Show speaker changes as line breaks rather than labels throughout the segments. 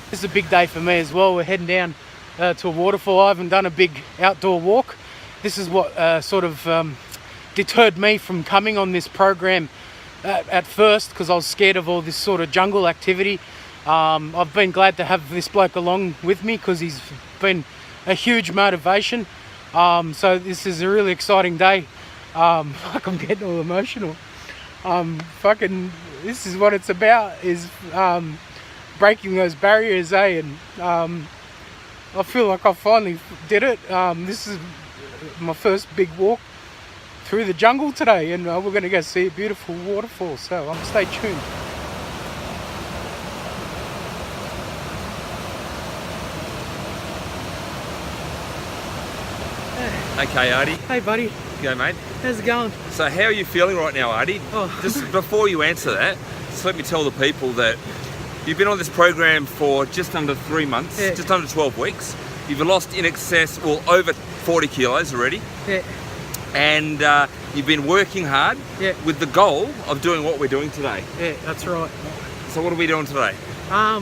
This is a big day for me as well. We're heading down to a waterfall. I haven't done a big outdoor walk. This is what sort of deterred me from coming on this program at first, because I was scared of all this sort of jungle activity. I've been glad to have this bloke along with me because he's been a huge motivation. So this is a really exciting day. Fuck, I'm getting all emotional. This is what it's about, is breaking those barriers, and I feel like I finally did it. This is my first big walk through the jungle today, and we're going to go see a beautiful waterfall, so stay tuned.
Okay, Artie.
Hey buddy.
Go, mate.
How's it going?
So how are you feeling right now, Artie? Just before you answer that, just let me tell the people that you've been on this program for just under 3 months, just under 12 weeks. You've lost in excess, over 40 kilos already.
Yeah.
And you've been working hard with the goal of doing what we're doing today.
Yeah, that's right.
So what are we doing today? Oh,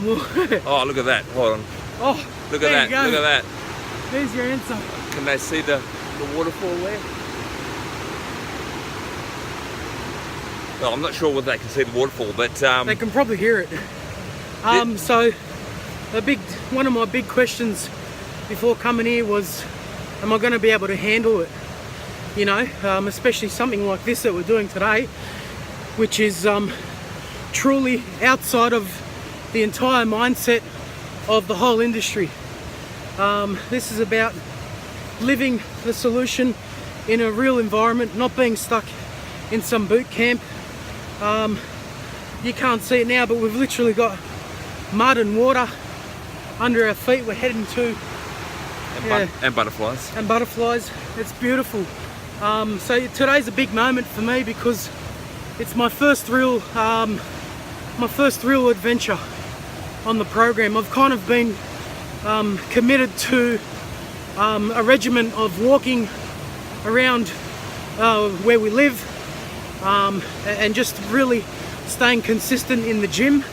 look at that. Hold on.
Oh,
look at that. Look at that.
There's your answer.
Can they see the waterfall there? Well, I'm not sure whether they can see the waterfall, but
they can probably hear it. So one of my big questions before coming here was, am I going to be able to handle it? You know, especially something like this that we're doing today, which is truly outside of the entire mindset of the whole industry. This is about living the solution in a real environment, not being stuck in some boot camp. You can't see it now, but we've literally got mud and water under our feet. We're heading to
and butterflies.
And butterflies. It's beautiful. So today's a big moment for me because it's my first real adventure on the program. I've kind of been committed to a regimen of walking around where we live, and just really staying consistent in the gym,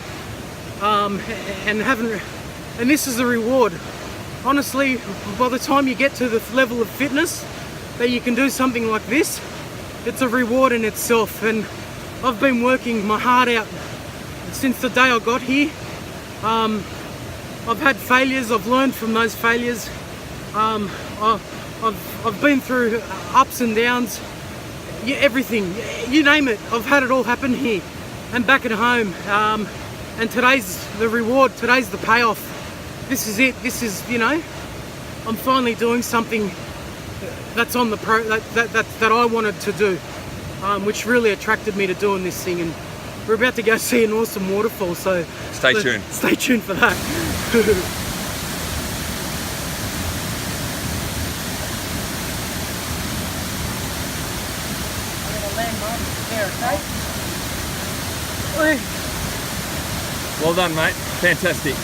and this is the reward. Honestly, by the time you get to the level of fitness that you can do something like this, it's a reward in itself. And I've been working my heart out since the day I got here. I've had failures, I've learned from those failures. I've been through ups and downs, everything, you name it. I've had it all happen here and back at home. And today's the reward, today's the payoff. This is it. This is, I'm finally doing something that's on the that I wanted to do, which really attracted me to doing this thing. And we're about to go see an awesome waterfall, so
stay tuned.
Stay tuned for that.
Well done, mate. Fantastic.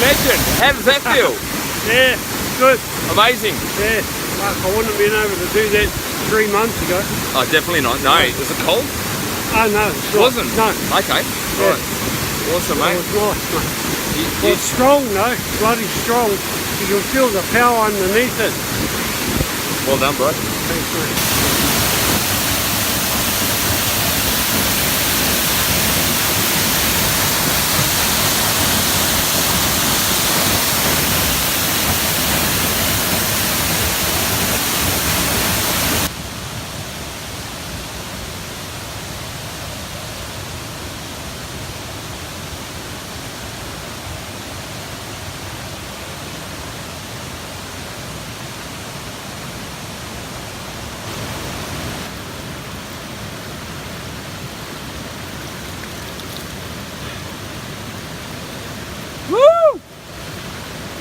Legend. How does that feel?
Yeah, good.
Amazing.
Yeah, I wouldn't have been able to do that 3 months ago.
Oh, definitely not. No. Was it cold?
Oh, no.
It wasn't?
No.
Okay.
Yeah.
Right. Awesome, mate.
It was nice, mate. It's strong, though. Bloody strong. You can feel the power underneath it.
Well done, bro.
Thanks, mate.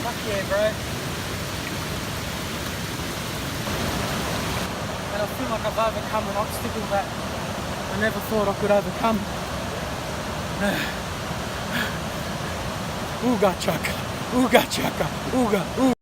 Fuck yeah, bro. I feel like I've overcome an obstacle that I never thought I could overcome. Ooga chaka, ooga chaka, ooga, ooga.